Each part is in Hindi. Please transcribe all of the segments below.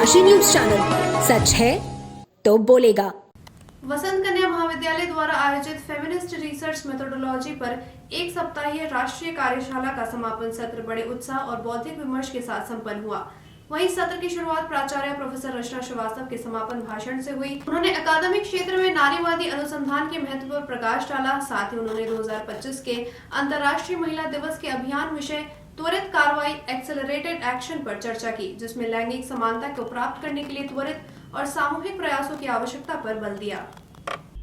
काशी न्यूज चैनल, सच है तो बोलेगा। वसंत कन्या महाविद्यालय द्वारा आयोजित फेमिनिस्ट रिसर्च मेथोडोलॉजी पर एक सप्ताहीय राष्ट्रीय कार्यशाला का समापन सत्र बड़े उत्साह और बौद्धिक विमर्श के साथ संपन्न हुआ। वहीं सत्र की शुरुआत प्राचार्य प्रोफेसर रचना श्रीवास्तव के समापन भाषण से हुई। उन्होंने अकादमिक क्षेत्र में नारीवादी अनुसंधान के महत्व पर प्रकाश डाला। साथ ही उन्होंने 2025 के अंतर्राष्ट्रीय महिला दिवस के अभियान विषय त्वरित कार्रवाई एक्सेलरेटेड एक्शन पर चर्चा की, जिसमें लैंगिक समानता को प्राप्त करने के लिए त्वरित और सामूहिक प्रयासों की आवश्यकता पर बल दिया।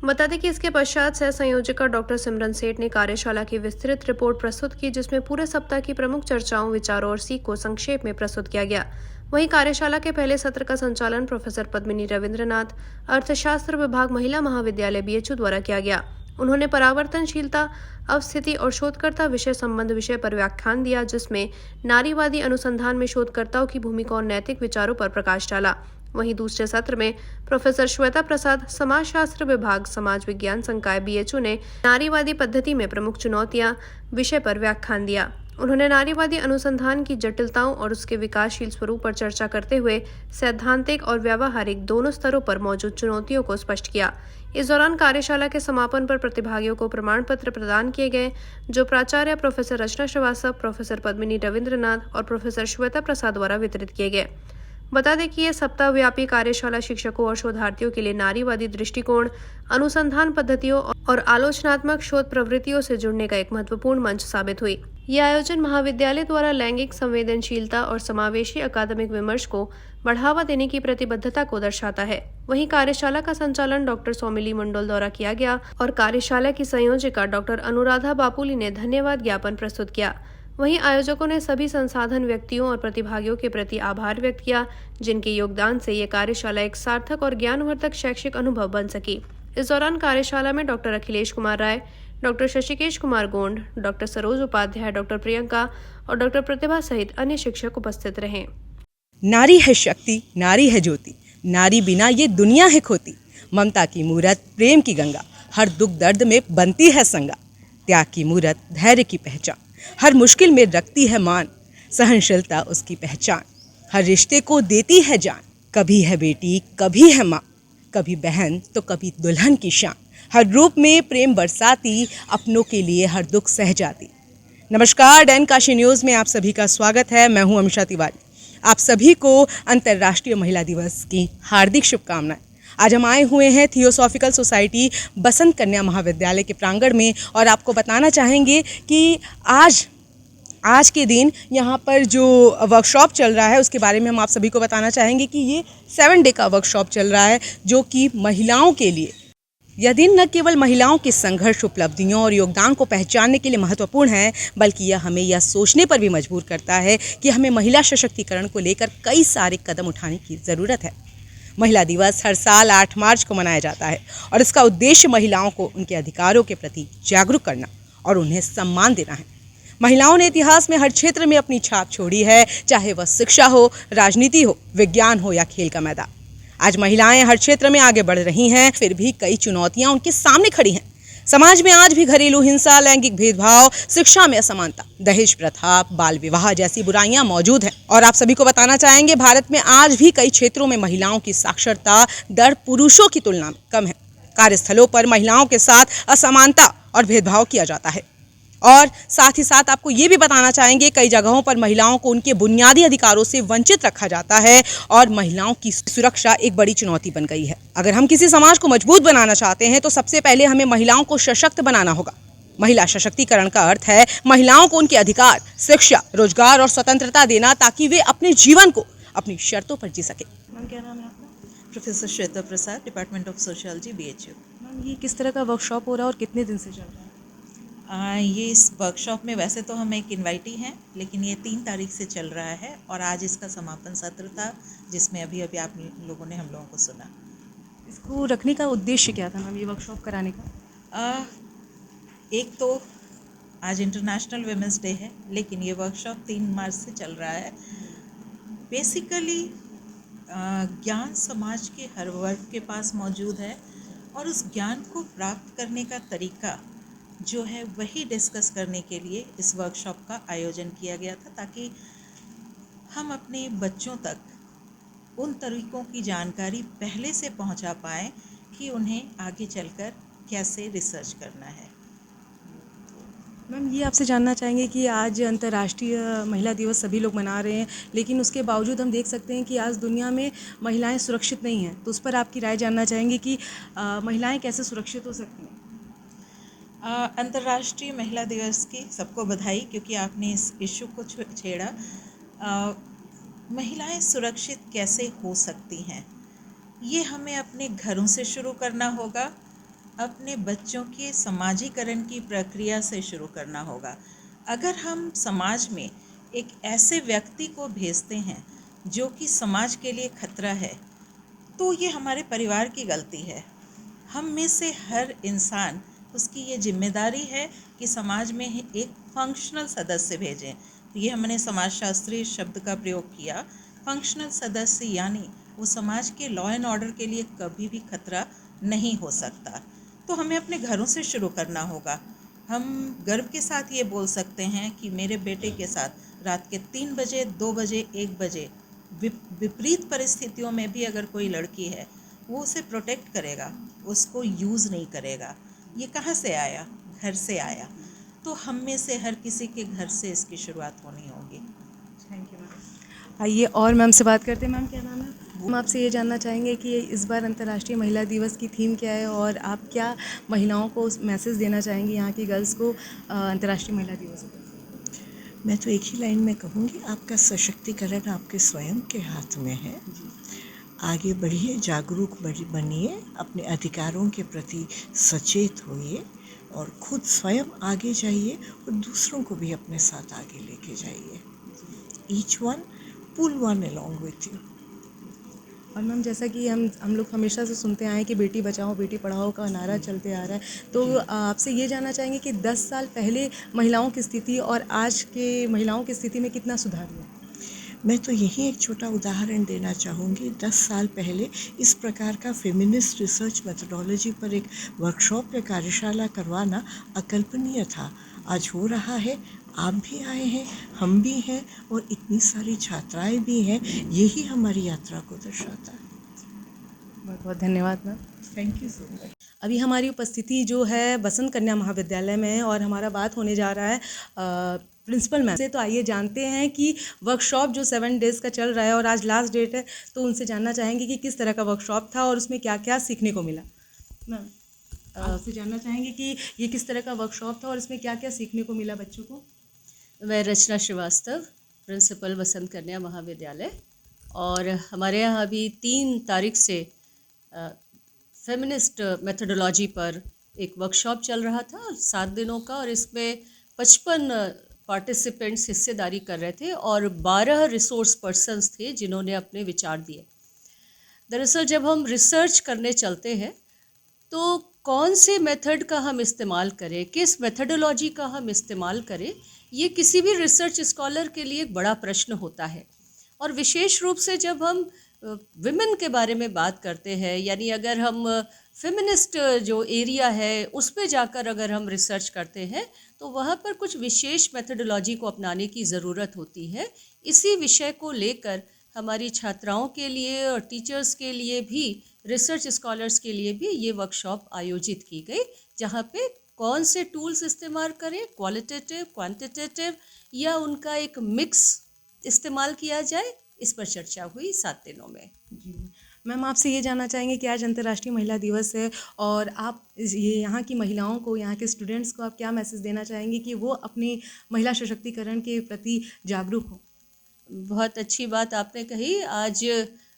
बता दें कि इसके पश्चात सह संयोजिका डॉक्टर सिमरन सेठ ने कार्यशाला की विस्तृत रिपोर्ट प्रस्तुत की, जिसमें पूरे सप्ताह की प्रमुख चर्चाओं, विचारों और सीख को संक्षेप में प्रस्तुत किया गया। वहीं कार्यशाला के पहले सत्र का संचालन प्रोफेसर पद्मिनी रविंद्रनाथ, अर्थशास्त्र विभाग, महिला महाविद्यालय बीएचयू द्वारा किया गया। उन्होंने परावर्तनशीलता, अवस्थिति और शोधकर्ता विषय संबंध विषय पर व्याख्यान दिया, जिसमें नारीवादी अनुसंधान में शोधकर्ताओं की भूमिका और नैतिक विचारों पर प्रकाश डाला। वहीं दूसरे सत्र में प्रोफेसर श्वेता प्रसाद, समाजशास्त्र विभाग, समाज विज्ञान संकाय बीएचयू ने नारीवादी पद्धति में प्रमुख चुनौतियां विषय पर व्याख्यान दिया। उन्होंने नारीवादी अनुसंधान की जटिलताओं और उसके विकासशील स्वरूप पर चर्चा करते हुए सैद्धांतिक और व्यावहारिक दोनों स्तरों पर मौजूद चुनौतियों को स्पष्ट किया। इस दौरान कार्यशाला के समापन पर प्रतिभागियों को प्रमाण पत्र प्रदान किए गए, जो प्राचार्य प्रोफेसर रचना श्रीवास्तव, प्रोफेसर पद्मिनी रविंद्रनाथ और प्रोफेसर श्वेता प्रसाद द्वारा वितरित किए गए। बता दें कि यह सप्ताहव्यापी कार्यशाला शिक्षकों और शोधार्थियों के लिए नारीवादी दृष्टिकोण, अनुसंधान पद्धतियों और आलोचनात्मक शोध प्रवृत्तियों से जुड़ने का एक महत्वपूर्ण मंच साबित हुई। यह आयोजन महाविद्यालय द्वारा लैंगिक संवेदनशीलता और समावेशी अकादमिक विमर्श को बढ़ावा देने की प्रतिबद्धता को दर्शाता है। वहीं कार्यशाला का संचालन डॉक्टर सौमिली मंडल द्वारा किया गया और कार्यशाला की संयोजिका डॉक्टर अनुराधा बापुली ने धन्यवाद ज्ञापन प्रस्तुत किया। वहीं आयोजकों ने सभी संसाधन व्यक्तियों और प्रतिभागियों के प्रति आभार व्यक्त किया, जिनके योगदान से ये कार्यशाला एक सार्थक और ज्ञानवर्धक शैक्षिक अनुभव बन सकी। इस दौरान कार्यशाला में doctor Akhilesh Kumar Rai, doctor Shashikesh Kumar Gond, doctor Saroj Upadhyay, doctor Priyanka और डॉक्टर प्रतिभा सहित अन्य शिक्षक उपस्थित रहे। नारी है शक्ति, नारी है ज्योति, नारी बिना ये दुनिया है खोती। ममता की मूरत, प्रेम की गंगा, हर दुख दर्द में बनती है संगा। त्याग की मूरत, धैर्य की पहचान, हर मुश्किल में रखती है मान। सहनशीलता उसकी पहचान, हर रिश्ते को देती है जान। कभी है बेटी, कभी है माँ, कभी बहन तो कभी दुल्हन की शान। हर रूप में प्रेम बरसाती, अपनों के लिए हर दुख सह जाती। नमस्कार, डैन काशी न्यूज़ में आप सभी का स्वागत है। मैं हूं अमीषा तिवारी। आप सभी को अंतर्राष्ट्रीय महिला दिवस की हार्दिक शुभकामनाएं। आज हम आए हुए हैं थियोसॉफिकल सोसाइटी बसंत कन्या महाविद्यालय के प्रांगण में और आपको बताना चाहेंगे कि आज के दिन यहाँ पर जो वर्कशॉप चल रहा है उसके बारे में हम आप सभी को बताना चाहेंगे कि ये 7 डे का वर्कशॉप चल रहा है, जो कि महिलाओं के लिए यह दिन न केवल महिलाओं के संघर्ष, उपलब्धियों और योगदान को पहचानने के लिए महत्वपूर्ण है, बल्कि यह हमें यह सोचने पर भी मजबूर करता है कि हमें महिला सशक्तिकरण को लेकर कई सारे कदम उठाने की ज़रूरत है। महिला दिवस हर साल 8 मार्च को मनाया जाता है और इसका उद्देश्य महिलाओं को उनके अधिकारों के प्रति जागरूक करना और उन्हें सम्मान देना है। महिलाओं ने इतिहास में हर क्षेत्र में अपनी छाप छोड़ी है, चाहे वह शिक्षा हो, राजनीति हो, विज्ञान हो या खेल का मैदान। आज महिलाएं हर क्षेत्र में आगे बढ़ रही हैं, फिर भी कई चुनौतियां उनके सामने खड़ी हैं। समाज में आज भी घरेलू हिंसा, लैंगिक भेदभाव, शिक्षा में असमानता, दहेज प्रथा, बाल विवाह जैसी बुराइयां मौजूद हैं। और आप सभी को बताना चाहेंगे, भारत में आज भी कई क्षेत्रों में महिलाओं की साक्षरता दर पुरुषों की तुलना में कम है। कार्यस्थलों पर महिलाओं के साथ असमानता और भेदभाव किया जाता है। और साथ ही साथ आपको ये भी बताना चाहेंगे, कई जगहों पर महिलाओं को उनके बुनियादी अधिकारों से वंचित रखा जाता है और महिलाओं की सुरक्षा एक बड़ी चुनौती बन गई है। अगर हम किसी समाज को मजबूत बनाना चाहते हैं तो सबसे पहले हमें महिलाओं को सशक्त बनाना होगा। महिला सशक्तिकरण का अर्थ है महिलाओं को उनके अधिकार, शिक्षा, रोजगार और स्वतंत्रता देना, ताकि वे अपने जीवन को अपनी शर्तों पर जी सके। मैम, क्या नाम है आपका? Professor Shweta Prasad, department of sociology, BHU. Ma'am, ये किस तरह का वर्कशॉप हो रहा है और कितने दिन से चल रहा है? ये इस वर्कशॉप में वैसे तो हम एक इनवाइटी हैं, लेकिन ये 3 तारीख से चल रहा है और आज इसका समापन सत्र था, जिसमें अभी आप लोगों ने हम लोगों को सुना। इसको रखने का उद्देश्य क्या था मैम, ये वर्कशॉप कराने का? एक तो आज इंटरनेशनल वुमेंस डे है, लेकिन ये वर्कशॉप 3 मार्च से चल रहा है। बेसिकली ज्ञान समाज के हर वर्ग के पास मौजूद है और उस ज्ञान को प्राप्त करने का तरीका जो है वही डिस्कस करने के लिए इस वर्कशॉप का आयोजन किया गया था, ताकि हम अपने बच्चों तक उन तरीक़ों की जानकारी पहले से पहुंचा पाएँ कि उन्हें आगे चलकर कैसे रिसर्च करना है। मैम ये आपसे जानना चाहेंगे कि आज अंतर्राष्ट्रीय महिला दिवस सभी लोग मना रहे हैं, लेकिन उसके बावजूद हम देख सकते हैं कि आज दुनिया में महिलाएं सुरक्षित नहीं हैं, तो उस पर आपकी राय जानना चाहेंगे कि महिलाएं कैसे सुरक्षित हो सकती हैं। अंतर्राष्ट्रीय महिला दिवस की सबको बधाई, क्योंकि आपने इस इशू को छेड़ा। महिलाएं सुरक्षित कैसे हो सकती हैं, ये हमें अपने घरों से शुरू करना होगा, अपने बच्चों के समाजीकरण की प्रक्रिया से शुरू करना होगा। अगर हम समाज में एक ऐसे व्यक्ति को भेजते हैं जो कि समाज के लिए खतरा है, तो ये हमारे परिवार की गलती है। हम में से हर इंसान, उसकी ये जिम्मेदारी है कि समाज में एक फंक्शनल सदस्य भेजें। तो ये हमने समाजशास्त्री शब्द का प्रयोग किया। फंक्शनल सदस्य यानी वो समाज के लॉ एंड ऑर्डर के लिए कभी भी खतरा नहीं हो सकता। तो हमें अपने घरों से शुरू करना होगा। हम गर्व के साथ ये बोल सकते हैं कि मेरे बेटे के साथ रात के 3 बजे, 2 बजे, 1 बजे विपरीत परिस्थितियों में भी अगर कोई लड़की है, वो उसे प्रोटेक्ट करेगा, उसको यूज़ नहीं करेगा। ये कहाँ से आया? घर से आया। तो हम में से हर किसी के घर से इसकी शुरुआत होनी होगी। Thank you ma'am. आइए और मैम से बात करते हैं। मैम क्या नाम है? हम आपसे ये जानना चाहेंगे कि इस बार अंतर्राष्ट्रीय महिला दिवस की थीम क्या है और आप क्या महिलाओं को मैसेज देना चाहेंगी यहाँ की गर्ल्स को अंतर्राष्ट्रीय महिला दिवस पर? मैं तो एक ही लाइन में कहूँगी, आपका सशक्तिकरण आपके स्वयं के हाथ में है। आगे बढ़िए, जागरूक बनिए, अपने अधिकारों के प्रति सचेत होइए और खुद स्वयं आगे जाइए और दूसरों को भी अपने साथ आगे लेके जाइए। Each one pull one along with you. और मैम जैसा कि हम लोग हमेशा से सुनते आए हैं कि बेटी बचाओ बेटी पढ़ाओ का नारा चलते आ रहा है, तो आपसे ये जानना चाहेंगे कि 10 साल पहले महिलाओं की स्थिति और आज के महिलाओं की स्थिति में कितना सुधार हुआ? मैं तो यही एक छोटा उदाहरण देना चाहूँगी। 10 साल पहले इस प्रकार का फेमिनिस्ट रिसर्च मेथोडोलॉजी पर एक वर्कशॉप या कार्यशाला करवाना अकल्पनीय था। आज हो रहा है, आप भी आए हैं, हम भी हैं और इतनी सारी छात्राएं भी हैं। यही हमारी यात्रा को दर्शाता है। बहुत बहुत धन्यवाद ma'am. Thank you so much. अभी हमारी उपस्थिति जो है बसंत कन्या महाविद्यालय में है और हमारा बात होने जा रहा है प्रिंसिपल मैम से। तो आइए जानते हैं कि वर्कशॉप जो 7 डेज़ का चल रहा है और आज लास्ट डेट है, तो उनसे जानना चाहेंगे कि किस तरह का वर्कशॉप था और उसमें क्या क्या सीखने को मिला। मैम आपसे जानना चाहेंगे कि ये किस तरह का वर्कशॉप था और इसमें क्या क्या सीखने को मिला बच्चों को। मैं रचना श्रीवास्तव, प्रिंसिपल बसंत कन्या महाविद्यालय, और हमारे यहाँ अभी 3 तारीख से फेमिनिस्ट मेथोडोलॉजी पर एक वर्कशॉप चल रहा था 7 दिनों का, और इसमें 55 पार्टिसिपेंट्स हिस्सेदारी कर रहे थे और 12 रिसोर्स पर्सन्स थे जिन्होंने अपने विचार दिए। दरअसल जब हम रिसर्च करने चलते हैं तो कौन से मेथड का हम इस्तेमाल करें, किस मेथडोलॉजी का हम इस्तेमाल करें, ये किसी भी रिसर्च स्कॉलर के लिए एक बड़ा प्रश्न होता है। और विशेष रूप से जब हम विमेन के बारे में बात करते हैं, यानी अगर हम फेमिनिस्ट जो एरिया है उस पे जाकर अगर हम रिसर्च करते हैं तो वहाँ पर कुछ विशेष मेथडोलॉजी को अपनाने की ज़रूरत होती है। इसी विषय को लेकर हमारी छात्राओं के लिए और टीचर्स के लिए भी, रिसर्च स्कॉलर्स के लिए भी ये वर्कशॉप आयोजित की गई, जहाँ पे कौन से टूल्स इस्तेमाल करें, क्वालिटेटिव, क्वांटिटेटिव, या उनका एक मिक्स इस्तेमाल किया जाए, इस पर चर्चा हुई 7 दिनों में। जी मैम आपसे ये जानना चाहेंगे कि आज अंतर्राष्ट्रीय महिला दिवस है और आप ये यहाँ की महिलाओं को, यहाँ के स्टूडेंट्स को आप क्या मैसेज देना चाहेंगे कि वो अपनी महिला सशक्तिकरण के प्रति जागरूक हो। बहुत अच्छी बात आपने कही। आज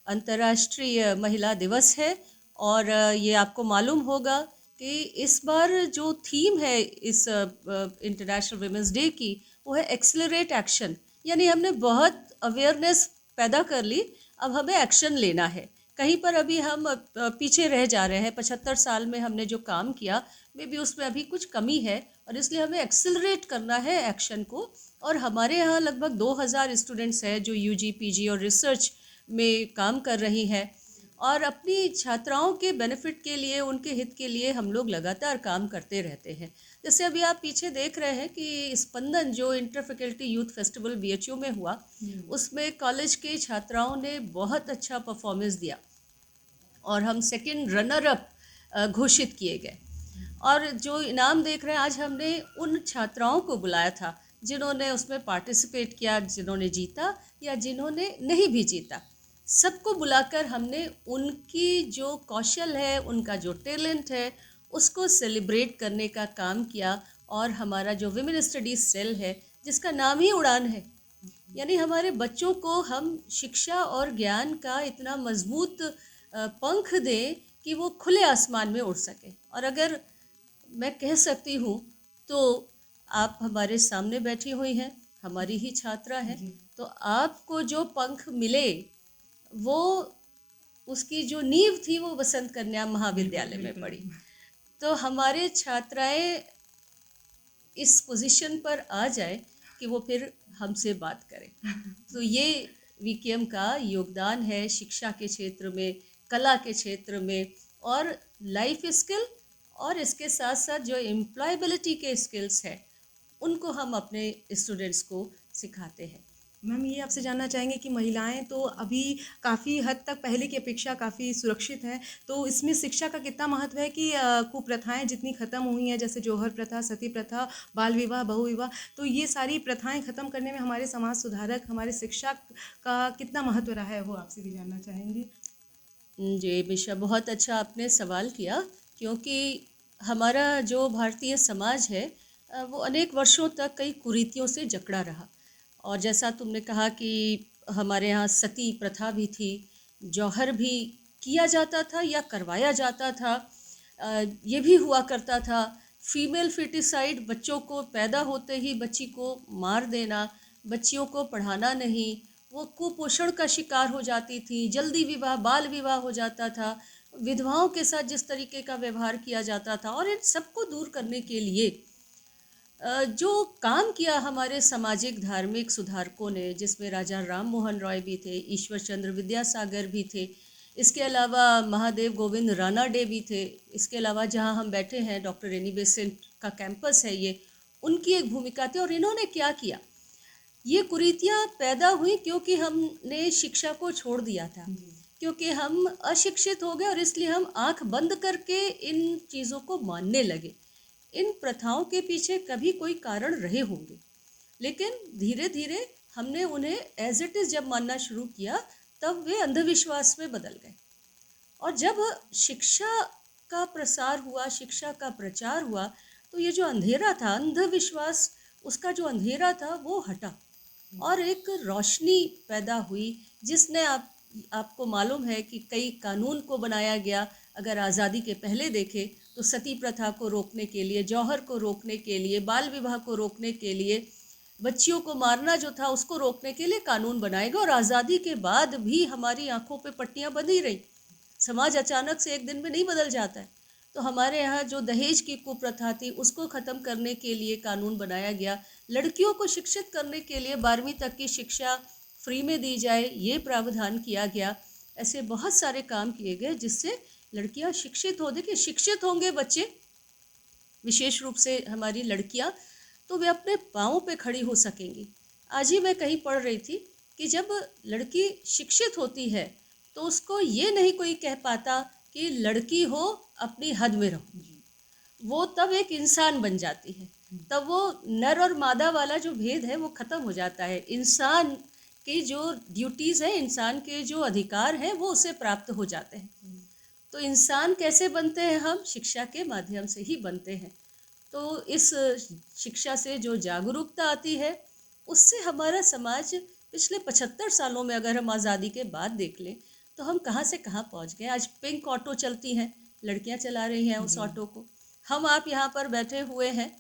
अंतर्राष्ट्रीय महिला दिवस है और ये आपको मालूम होगा कि इस बार जो थीम है इस इंटरनेशनल वुमेंस डे की, वो है एक्सेलरेट एक्शन। यानी हमने बहुत अवेयरनेस पैदा कर ली, अब हमें एक्शन लेना है। कहीं पर अभी हम पीछे रह जा रहे हैं। 75 साल में हमने जो काम किया, मे बी उसमें अभी कुछ कमी है और इसलिए हमें एक्सेलरेट करना है एक्शन को। और हमारे यहाँ लगभग 2000 स्टूडेंट्स हैं जो यूजी, पीजी और रिसर्च में काम कर रही हैं। और अपनी छात्राओं के बेनिफिट के लिए, उनके हित के लिए हम लोग लगातार काम करते रहते हैं। जैसे अभी आप पीछे देख रहे हैं कि स्पंदन जो inter faculty youth festival BHU में हुआ, उसमें कॉलेज के छात्राओं ने बहुत अच्छा परफॉर्मेंस दिया और हम सेकंड रनर अप घोषित किए गए। और जो इनाम देख रहे हैं, आज हमने उन छात्राओं को बुलाया था जिन्होंने उसमें पार्टिसिपेट किया, जिन्होंने जीता या जिन्होंने नहीं भी जीता। सबको बुलाकर हमने उनकी जो कौशल है, उनका जो टैलेंट है, उसको सेलिब्रेट करने का काम किया। और हमारा जो विमेन स्टडीज़ सेल है, जिसका नाम ही उड़ान है, यानी हमारे बच्चों को हम शिक्षा और ज्ञान का इतना मजबूत पंख दें कि वो खुले आसमान में उड़ सके। और अगर मैं कह सकती हूँ तो आप हमारे सामने बैठी हुई हैं, हमारी ही छात्रा हैं, तो आपको जो पंख मिले वो उसकी जो नींव थी वो वसंत कन्या महाविद्यालय में पड़ी। तो हमारे छात्राएं इस पोजीशन पर आ जाए कि वो फिर हमसे बात करें। तो ये वीकेएम का योगदान है शिक्षा के क्षेत्र में, कला के क्षेत्र में और लाइफ स्किल, और इसके साथ साथ जो एम्प्लॉयबिलिटी के स्किल्स हैं उनको हम अपने स्टूडेंट्स को सिखाते हैं। मैम, ये आपसे जानना चाहेंगे कि महिलाएं तो अभी काफ़ी हद तक पहले की अपेक्षा काफ़ी सुरक्षित हैं, तो इसमें शिक्षा का कितना महत्व है कि कुप्रथाएं जितनी ख़त्म हुई हैं, जैसे जौहर प्रथा, सती प्रथा, बाल विवाह, बहु विवाह, तो ये सारी प्रथाएं ख़त्म करने में हमारे समाज सुधारक, हमारे शिक्षा का कितना महत्व रहा है, वो आपसे भी जानना चाहेंगे। ये विषय बहुत अच्छा आपने सवाल किया, क्योंकि हमारा जो भारतीय समाज है वो अनेक वर्षों तक कई कुरीतियों से जकड़ा रहा। और जैसा तुमने कहा कि हमारे यहाँ सती प्रथा भी थी, जौहर भी किया जाता था या करवाया जाता था, ये भी हुआ करता था। फीमेल फिटिसाइड, बच्चों को पैदा होते ही बच्ची को मार देना, बच्चियों को पढ़ाना नहीं, वो कुपोषण का शिकार हो जाती थी, जल्दी विवाह, बाल विवाह हो जाता था, विधवाओं के साथ जिस तरीके का व्यवहार किया जाता था। और इन सबको दूर करने के लिए जो काम किया हमारे सामाजिक धार्मिक सुधारकों ने, जिसमें राजा राम मोहन रॉय भी थे, ईश्वर चंद्र विद्यासागर भी थे, इसके अलावा महादेव गोविंद रानाडे भी थे, इसके अलावा जहां हम बैठे हैं डॉक्टर एनी बेसेंट का कैंपस है, ये उनकी एक भूमिका थी। और इन्होंने क्या किया, ये कुरीतियाँ पैदा हुई क्योंकि हमने शिक्षा को छोड़ दिया था, क्योंकि हम अशिक्षित हो गए और इसलिए हम आंख बंद करके इन चीज़ों को मानने लगे। इन प्रथाओं के पीछे कभी कोई कारण रहे होंगे, लेकिन धीरे धीरे हमने उन्हें एज इट इज़ जब मानना शुरू किया, तब वे अंधविश्वास में बदल गए। और जब शिक्षा का प्रसार हुआ, शिक्षा का प्रचार हुआ, तो ये जो अंधेरा था, अंधविश्वास, उसका जो अंधेरा था वो हटा और एक रोशनी पैदा हुई, जिसने आपको मालूम है कि कई कानून को बनाया गया। अगर आज़ादी के पहले देखें तो सती प्रथा को रोकने के लिए, जौहर को रोकने के लिए, बाल विवाह को रोकने के लिए, बच्चियों को मारना जो था उसको रोकने के लिए कानून बनाए गए। और आज़ादी के बाद भी हमारी आंखों पे पट्टियां बंधी रही। समाज अचानक से एक दिन में नहीं बदल जाता है। तो हमारे यहाँ जो दहेज की कुप्रथा थी उसको ख़त्म करने के लिए कानून बनाया गया। लड़कियों को शिक्षित करने के लिए 12वीं तक की शिक्षा फ्री में दी जाए, ये प्रावधान किया गया। ऐसे बहुत सारे काम किए गए जिससे लड़कियां शिक्षित हो। देखिए, शिक्षित होंगे बच्चे, विशेष रूप से हमारी लड़कियां, तो वे अपने पाँव पे खड़ी हो सकेंगी। आज ही मैं कहीं पढ़ रही थी कि जब लड़की शिक्षित होती है तो उसको ये नहीं कोई कह पाता कि लड़की हो, अपनी हद में रहो। वो तब एक इंसान बन जाती है, तब वो नर और मादा वाला जो भेद है वो ख़त्म हो जाता है। इंसान की जो ड्यूटीज़ हैं, इंसान के जो अधिकार हैं, वो उसे प्राप्त हो जाते हैं। तो इंसान कैसे बनते हैं हम? शिक्षा के माध्यम से ही बनते हैं। तो इस शिक्षा से जो जागरूकता आती है, उससे हमारा समाज पिछले 75 सालों में, अगर हम आज़ादी के बाद देख लें, तो हम कहाँ से कहाँ पहुँच गए। आज पिंक ऑटो चलती हैं, लड़कियाँ चला रही हैं उस ऑटो को। हम आप यहाँ पर बैठे हुए हैं,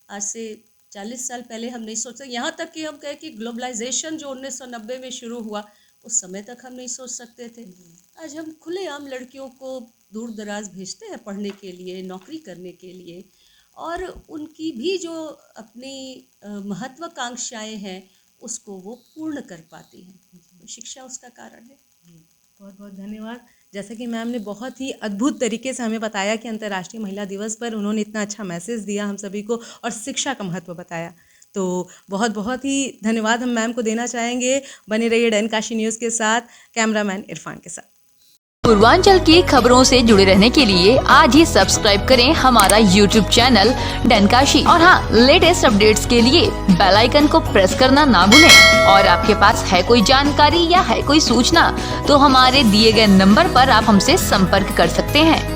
आज से 40 साल पहले हम नहीं सोच सकते। यहाँ तक कि हम कहें कि ग्लोबलाइजेशन जो 1990 में शुरू हुआ, उस समय तक हम नहीं सोच सकते थे। आज हम खुलेआम लड़कियों को दूर दराज भेजते हैं पढ़ने के लिए, नौकरी करने के लिए, और उनकी भी जो अपनी महत्वाकांक्षाएं हैं उसको वो पूर्ण कर पाती हैं। तो शिक्षा उसका कारण है। बहुत बहुत धन्यवाद। जैसा कि मैम ने बहुत ही अद्भुत तरीके से हमें बताया कि अंतर्राष्ट्रीय महिला दिवस पर उन्होंने इतना अच्छा मैसेज दिया हम सभी को और शिक्षा का महत्व बताया। तो बहुत बहुत ही धन्यवाद हम मैम को देना चाहेंगे। बने रहिए डैन काशी न्यूज़ के साथ, कैमरामैन इरफान के साथ। पूर्वांचल की खबरों से जुड़े रहने के लिए आज ही सब्सक्राइब करें हमारा YouTube चैनल डैन काशी और हाँ, लेटेस्ट अपडेट्स के लिए बेल आइकन को प्रेस करना ना भूलें। और आपके पास है कोई जानकारी या है कोई सूचना तो हमारे दिए गए नंबर पर आप हमसे संपर्क कर सकते हैं।